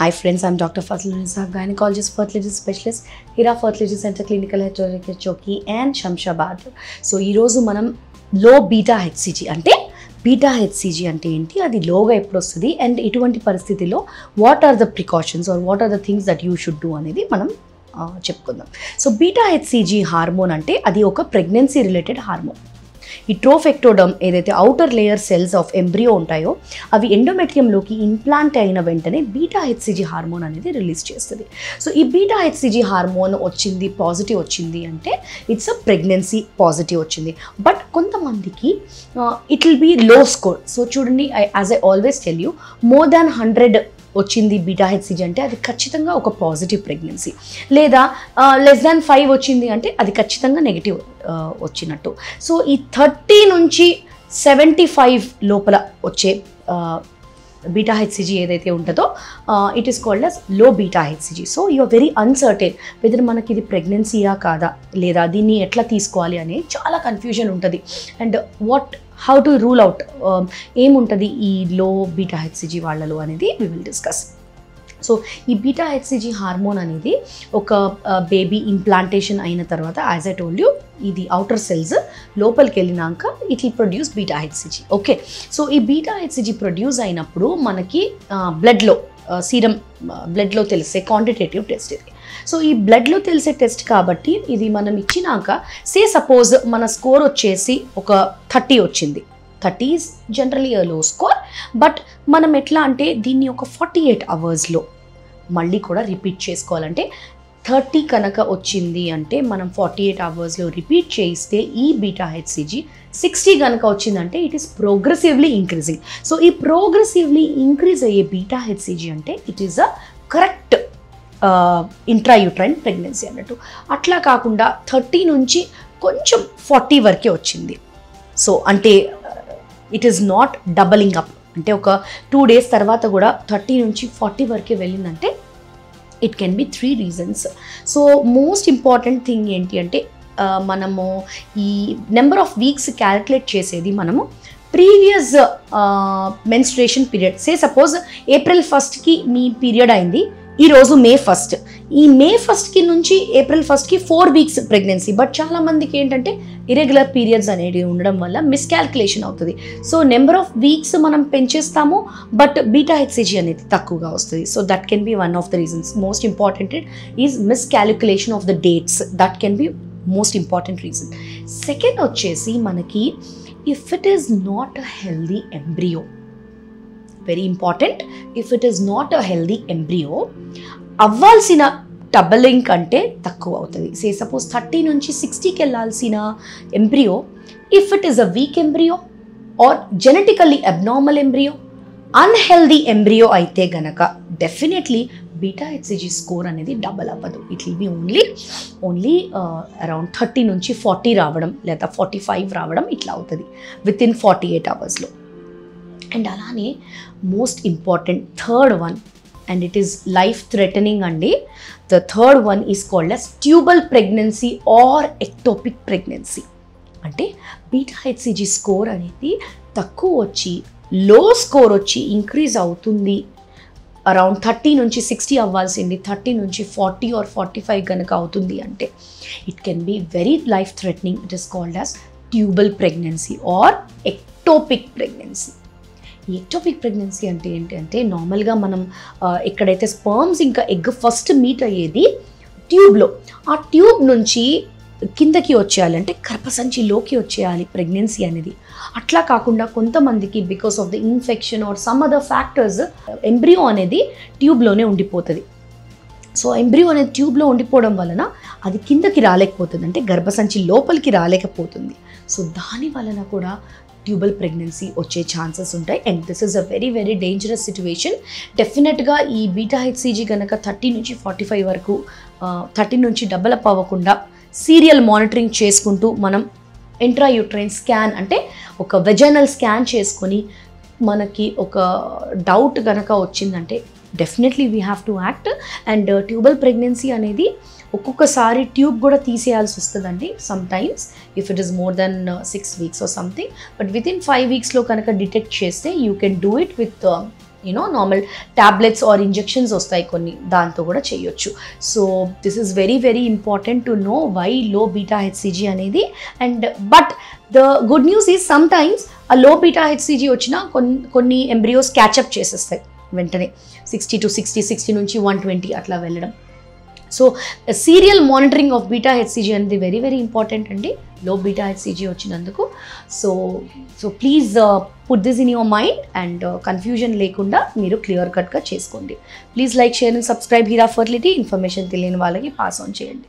Hi friends, I'm Dr. Fazlul Nisa, gynecologist, fertility specialist, Hira Fertility Center, Clinical Head Choki and Shamshabad. So ee roju manam low beta HCG ante beta HCG ante enti adi low ga eppudu ostadi and etuvanti paristhitilo what are the precautions or what are the things that you should do anedi manam చెప్పుకుందాం. So beta HCG hormone అంటే అది ఒక pregnancy related hormone. ఈ ట్రోఫెక్టోడమ్ ఏదైతే outer layer cells of embryo ఉంటాయో అవి ఎండోమెట్రియంలోకి implant అయిన వెంటనే బీటా హెచ్సిజీ హార్మోన్ అనేది రిలీజ్ చేస్తుంది. సో ఈ బీటా హెచ్సిజీ హార్మోన్ వచ్చింది, పాజిటివ్ వచ్చింది అంటే ఇట్స్ అ ప్రెగ్నెన్సీ పాజిటివ్ వచ్చింది. బట్ కొంతమందికి ఇట్ విల్ బీ లో స్కోర్. సో చూడండి, as I always tell you, more than 100 వచ్చింది బీటా హెచ్సిజీ అంటే అది ఖచ్చితంగా ఒక పాజిటివ్ ప్రెగ్నెన్సీ. లేదా లెస్ దాన్ 5 వచ్చింది అంటే అది ఖచ్చితంగా నెగిటివ్ వచ్చినట్టు. సో ఈ 30 నుంచి 75 లోపల వచ్చే బీటా హెచ్సిజీ ఏదైతే ఉంటుందో it is called as low beta HCG. So you are very uncertain whether మనకి ఇది ప్రెగ్నెన్సీయా కాదా, లేదా దీన్ని ఎట్లా తీసుకోవాలి అనే చాలా కన్ఫ్యూజన్ ఉంటుంది. And how to rule out ఏముంటుంది ఈ లో బీటా హెచ్సిజీ వాళ్ళలో అనేది వి విల్ డిస్కస్. సో ఈ బీటా హెచ్సిజీ హార్మోన్ అనేది ఒక బేబీ ఇంప్లాంటేషన్ అయిన తర్వాత, యాజ్ ఐ టోల్డ్ యూ, ఇది అవుటర్ సెల్స్ లోపలికి వెళ్ళినాక it will produce beta HCG. Okay, so ఈ బీటా హెచ్సిజీ ప్రొడ్యూస్ అయినప్పుడు మనకి బ్లడ్లో సీరం బ్లడ్లో తెలిసే క్వాంటిటేటివ్ టెస్ట్ ఇది. సో ఈ బ్లడ్లో తెలిసే టెస్ట్ కాబట్టి ఇది మనం ఇచ్చినాక సపోజ్ మన స్కోర్ వచ్చేసి ఒక 30 వచ్చింది. 30 ఈజ్ జనరలీ లో స్కోర్. బట్ మనం ఎట్లా అంటే దీన్ని ఒక 48 అవర్స్లో మళ్ళీ కూడా రిపీట్ చేసుకోవాలంటే 30 కనుక వచ్చింది అంటే మనం 48 అవర్స్లో రిపీట్ చేయిస్తే ఈ బీటా హెచ్సిజీ 60 కనుక వచ్చిందంటే it is progressively increasing. So ఈ ప్రోగ్రెసివ్లీ ఇంక్రీజ్ అయ్యే బీటా హెచ్సిజీ అంటే it is a correct intrauterine pregnancy అన్నట్టు. అట్లా కాకుండా 30 నుంచి కొంచెం 40 వరకే వచ్చింది. సో అంటే it is not doubling up, అంటే ఒక 2 days తర్వాత కూడా 30 నుంచి 40 వరకే వెళ్ళిందంటే it can be 3 reasons. So most important thing ఏంటి అంటే మనము ఈ నెంబర్ ఆఫ్ వీక్స్ క్యాలిక్యులేట్ చేసేది మనము previous menstruation period. Suppose April 1st మీ పీరియడ్ అయింది, ఈరోజు May 1st. ఈ May 1st నుంచి April 1st 4 weeks pregnancy. But చాలామందికి ఏంటంటే ఇరెగ్యులర్ పీరియడ్స్ అనేవి ఉండడం వల్ల మిస్కాల్కులేషన్ అవుతుంది. సో నెంబర్ ఆఫ్ వీక్స్ మనం పెంచేస్తాము, బట్ బీటా హెచ్సిజీ అనేది తక్కువగా వస్తుంది. So that can be one of the reasons. Most important is miscalculation of the dates. That can be most important reason. Second వచ్చేసి మనకి if it is not a healthy embryo, very important, if it is not a healthy embryo అవ్వాల్సిన doubling కంటే తక్కువ అవుతుంది. Suppose 30 నుంచి 60కి వెళ్ళాల్సిన embryo, if it is a weak embryo or genetically abnormal embryo, unhealthy embryo అయితే గనక definitely beta HCG score అనేది డబల్ అవ్వదు. It will be only around 30 నుంచి 40 రావడం లేదా 45 రావడం ఇట్లా అవుతుంది విత్ ఇన్ 48 అవర్స్లో. అండ్ అలానే most important third one, and it is life threatening అండి. The third one is called as tubal pregnancy or ectopic pregnancy. అంటే బీటా హెచ్సిజీ స్కోర్ అనేది తక్కువ వచ్చి లో స్కోర్ వచ్చి ఇంక్రీజ్ అవుతుంది. అరౌండ్ 30 నుంచి 60 అవ్వాల్సింది 30 నుంచి 40 ఆర్ 45 కనుక అవుతుంది అంటే it can be very life threatening. It is called as tubal pregnancy or ectopic pregnancy. ఈ ఎక్టోపిక్ ప్రెగ్నెన్సీ అంటే ఏంటి అంటే నార్మల్గా మనం ఎక్కడైతే స్పర్మ్స్ ఇంకా ఎగ్ ఫస్ట్ మీట్ అయ్యేది ట్యూబ్లో, ఆ ట్యూబ్ నుంచి కిందకి వచ్చేయాలంటే గర్భసంచిలోకి వచ్చేయాలి ప్రెగ్నెన్సీ అనేది. అట్లా కాకుండా కొంతమందికి because of the infection or some other factors embryo అనేది ట్యూబ్లోనే ఉండిపోతుంది. సో ఎంబ్రియో అనేది ట్యూబ్లో ఉండిపోవడం వలన అది కిందకి రాలేకపోతుంది, అంటే గర్భసంచి లోపలికి రాలేకపోతుంది. సో దాని వలన కూడా ట్యూబల్ ప్రెగ్నెన్సీ వచ్చే ఛాన్సెస్ ఉంటాయి. And this is a very very dangerous situation. డెఫినెట్గా ఈ బీటా హెచ్సిజీ కనుక 30 నుంచి 45 వరకు 30 నుంచి డబల్ అప్ అవ్వకుండా సీరియల్ మానిటరింగ్ చేసుకుంటూ మనం ఇంట్రాయూట్రైన్ స్కాన్ అంటే ఒక వెజైనల్ స్కాన్ చేసుకొని మనకి ఒక డౌట్ కనుక వచ్చిందంటే definitely we have to act. And tubal pregnancy అనేది ఒక్కొక్కసారి ట్యూబ్ కూడా తీసేయాల్సి వస్తుందండి sometimes if it is more than 6 weeks or something. But within 5 weeksలో కనుక డిటెక్ట్ చేస్తే you can do it with normal tablets or injections వస్తాయి కొన్ని, దాంతో కూడా చేయొచ్చు. So this is very very important to know why low beta HCG అనేది. And but the good news is some times ఆ లో బీటా హెచ్సిజీ వచ్చినా కొన్ని ఎంబ్రియోస్ క్యాచప్ చేసేస్తాయి వెంటనే, 60 to 60 నుంచి 120 అట్లా వెళ్ళడం. So serial monitoring of beta HCG అనేది వెరీ వెరీ ఇంపార్టెంట్ అండి లో బీటా హెచ్సిజీ వచ్చినందుకు. So please put this in your mind and confusion లేకుండా మీరు క్లియర్ కట్గా చేసుకోండి. Please like, share and subscribe Heera Fertility. Information తెలియని వాళ్ళకి పాస్ ఆన్ చేయండి.